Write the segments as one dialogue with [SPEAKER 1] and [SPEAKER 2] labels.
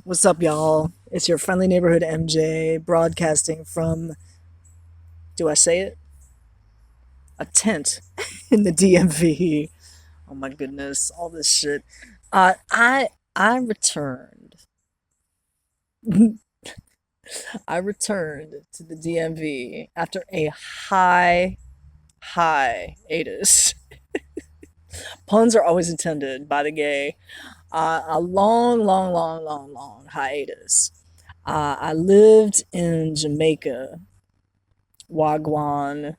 [SPEAKER 1] What's up, y'all? It's your friendly neighborhood MJ broadcasting from, do I say it? A tent in the DMV. Oh my goodness, all this shit. I returned. I returned to the DMV after a hiatus. Puns are always intended by the gay. A long hiatus. I lived in Jamaica, wagwaan.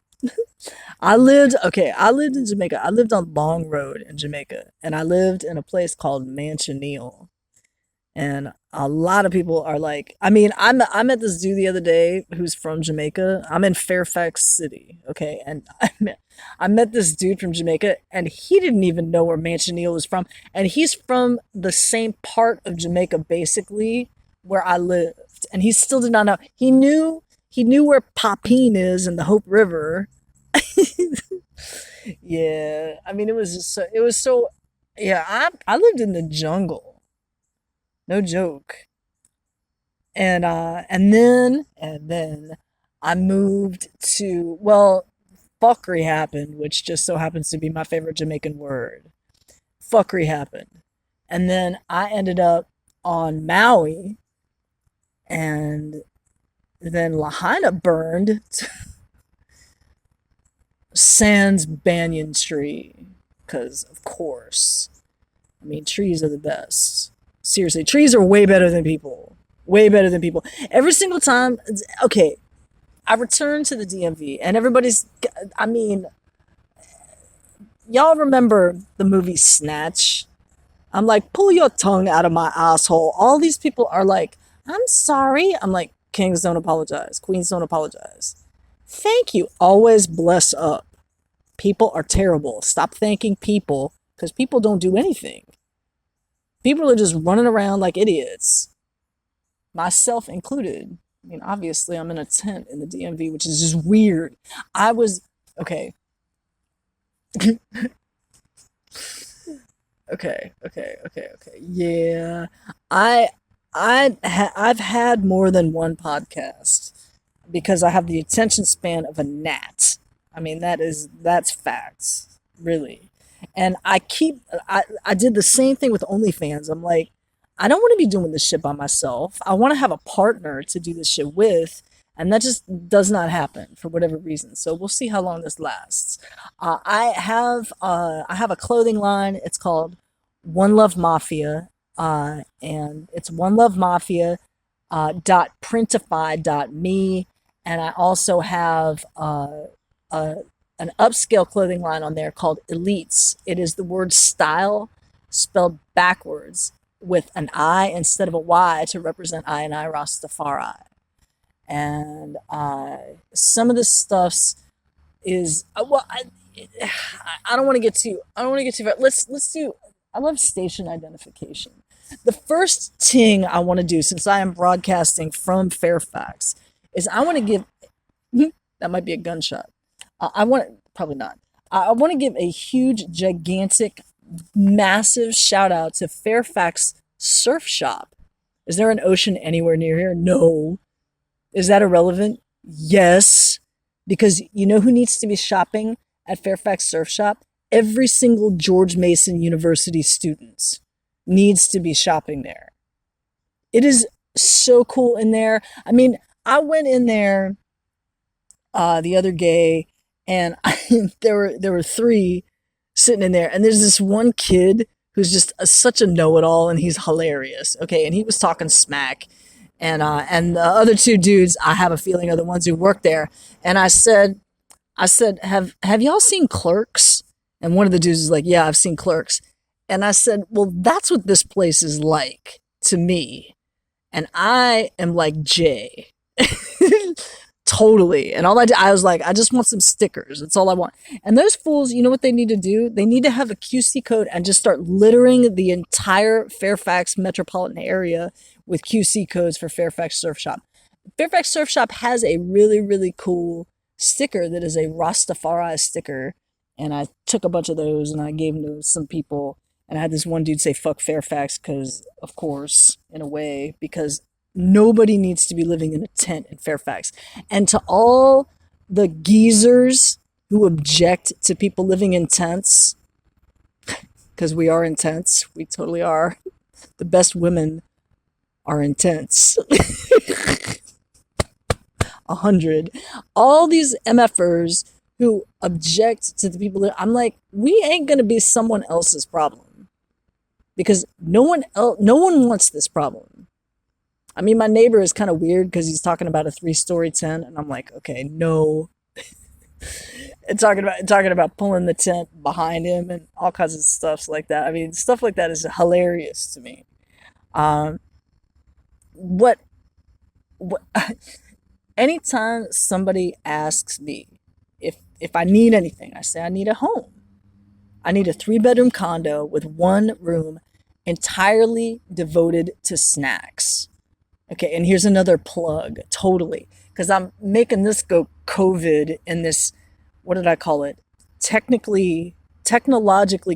[SPEAKER 1] I lived in Jamaica. I lived on Long Road in Jamaica, and I lived in a place called Manchineal. And a lot of people are like, I met this dude the other day who's from Jamaica. I'm in Fairfax City, okay, and I met this dude from Jamaica, and he didn't even know where Manchineal was from, and he's from the same part of Jamaica, basically, where I lived, and he still did not know. He knew where Papine is in the Hope River. Yeah, I mean, it was so. Yeah, I lived in the jungle, no joke. And then I moved to, well, fuckery happened, which just so happens to be my favorite Jamaican word. Fuckery happened. And then I ended up on Maui, and then Lahaina burned sans banyan tree. Because, of course, I mean, trees are the best. Seriously, trees are way better than people. Way better than people. Every single time, okay, I return to the DMV, and I mean, y'all remember the movie Snatch? I'm like, pull your tongue out of my asshole. All these people are like, I'm sorry. I'm like, kings don't apologize, queens don't apologize. Thank you. Always bless up. People are terrible. Stop thanking people because people don't do anything. People are just running around like idiots, myself included. I mean, obviously, I'm in a tent in the DMV, which is just weird. I was, okay, okay. Yeah, I, I've had more than one podcast because I have the attention span of a gnat. I mean, that's facts, really. And I did the same thing with OnlyFans. I'm like, I don't want to be doing this shit by myself. I want to have a partner to do this shit with, and that just does not happen for whatever reason. So we'll see how long this lasts. I have a clothing line. It's called One Love Mafia, and it's One Love Mafia dot printify dot me, and I also have a an upscale clothing line on there called Elites. It is the word style spelled backwards with an I instead of a Y to represent I and I Rastafari. And some of this stuffs is I don't want to get too I don't want to get too far. Let's do. I love station identification. The first thing I want to do, since I am broadcasting from Fairfax, is I want to give that might be a gunshot. I want probably not. I want to give a huge, gigantic, massive shout out to Fairfax Surf Shop. Is there an ocean anywhere near here? No. Is that irrelevant? Yes. Because you know who needs to be shopping at Fairfax Surf Shop? Every single George Mason University student needs to be shopping there. It is so cool in there. I mean, I went in there the other day, and there were three sitting in there, and there's this one kid who's just such a know-it-all, and he's hilarious. Okay, and he was talking smack, and the other two dudes, I have a feeling, are the ones who work there. And I said, have y'all seen Clerks? And one of the dudes is like, yeah, I've seen Clerks. And I said, well, that's what this place is like to me. And I am like Jay. Totally. And I was like, I just want some stickers. That's all I want. And those fools, you know what they need to do? They need to have a QC code and just start littering the entire Fairfax metropolitan area with QC codes for Fairfax Surf Shop. Fairfax Surf Shop has a really, really cool sticker that is a Rastafari sticker. And I took a bunch of those and I gave them to some people. And I had this one dude say fuck Fairfax because, of course, in a way, because nobody needs to be living in a tent in Fairfax. And to all the geezers who object to people living in tents, because we are in tents, we totally are. The best women are in tents. 100. All these MFers who object to the people that I'm like, we ain't gonna be someone else's problem, because no one wants this problem. I mean, my neighbor is kind of weird because he's talking about a 3-story tent, and I'm like, okay, no. And talking about pulling the tent behind him and all kinds of stuff like that. I mean, stuff like that is hilarious to me. Um, what what anytime somebody asks me if I need anything, I say I need a home. I need a 3-bedroom condo with 1 room entirely devoted to snacks. Okay, and here's another plug, totally, because I'm making this go COVID in this, what did I call it? Technologically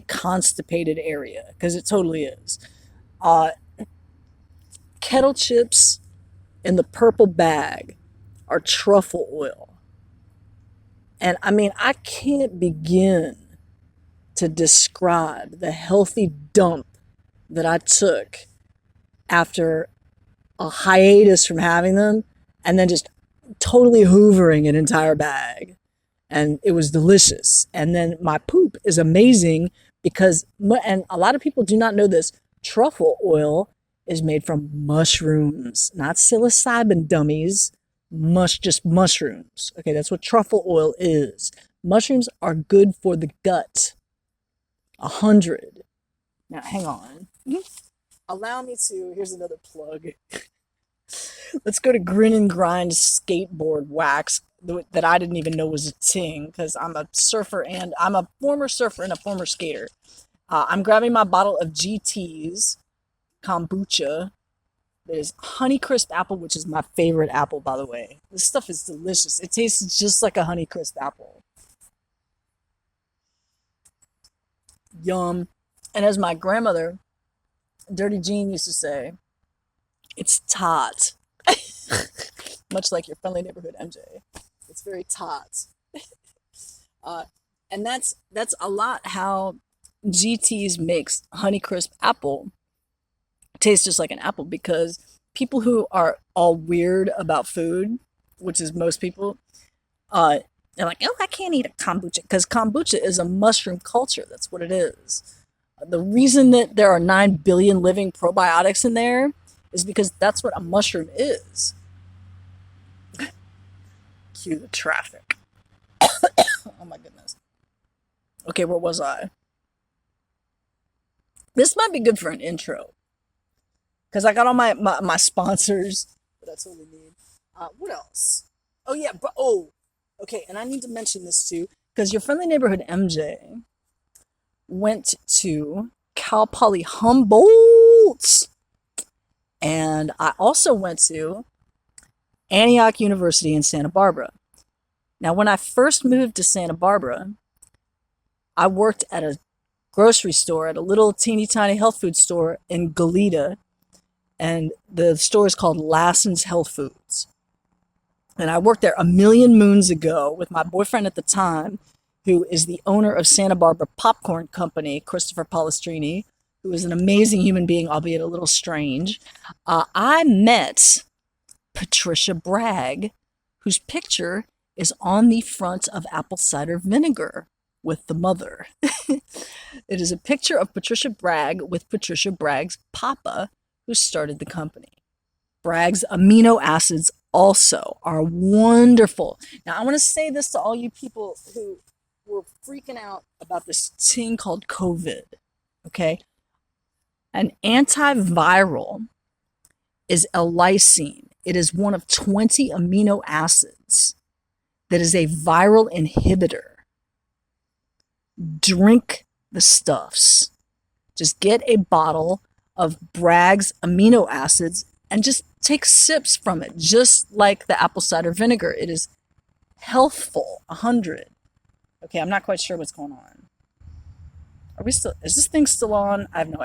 [SPEAKER 1] constipated area, because it totally is. Uh, Kettle chips in the purple bag are truffle oil. And I mean, I can't begin to describe the healthy dump that I took after a hiatus from having them, and then just totally hoovering an entire bag. And it was delicious. And then my poop is amazing because, and a lot of people do not know this, truffle oil is made from mushrooms, not psilocybin dummies, just mushrooms. Okay, that's what truffle oil is. Mushrooms are good for the gut. 100. Now, hang on. Allow me to, here's another plug. Let's go to Grin and Grind skateboard wax that I didn't even know was a thing, because I'm a surfer and I'm a former surfer and a former skater. I'm grabbing my bottle of GT's kombucha. There's Honeycrisp apple, which is my favorite apple, by the way. This stuff is delicious. It tastes just like a Honeycrisp apple. Yum. And as my grandmother, Dirty Jean, used to say, it's tot. Much like your friendly neighborhood MJ. It's very tot. And that's a lot how GT's makes Honeycrisp apple taste just like an apple, because people who are all weird about food, which is most people, they're like, oh, I can't eat a kombucha, because kombucha is a mushroom culture. That's what it is. The reason that there are 9 billion living probiotics in there is because that's what a mushroom is. Cue the traffic. Oh my goodness. Okay, where was I? This might be good for an intro, because I got all my sponsors that I totally need. What else? Oh, yeah. Okay. And I need to mention this too, because your friendly neighborhood MJ went to Cal Poly Humboldt. And I also went to Antioch University in Santa Barbara. Now, when I first moved to Santa Barbara, I worked at a grocery store, at a little teeny tiny health food store in Goleta. And the store is called Lassen's Health Foods. And I worked there a million moons ago with my boyfriend at the time, who is the owner of Santa Barbara Popcorn Company, Christopher Palestrini, who is an amazing human being, albeit a little strange. I met Patricia Bragg, whose picture is on the front of apple cider vinegar with the mother. It is a picture of Patricia Bragg with Patricia Bragg's papa, who started the company. Bragg's amino acids also are wonderful. Now, I want to say this to all you people who were freaking out about this thing called COVID, okay? An antiviral is L-lysine. It is one of 20 amino acids that is a viral inhibitor. Drink the stuffs. Just get a bottle of Bragg's amino acids and just take sips from it, just like the apple cider vinegar. It is healthful, 100. Okay, I'm not quite sure what's going on.
[SPEAKER 2] Are we still? Is this thing still on? I have no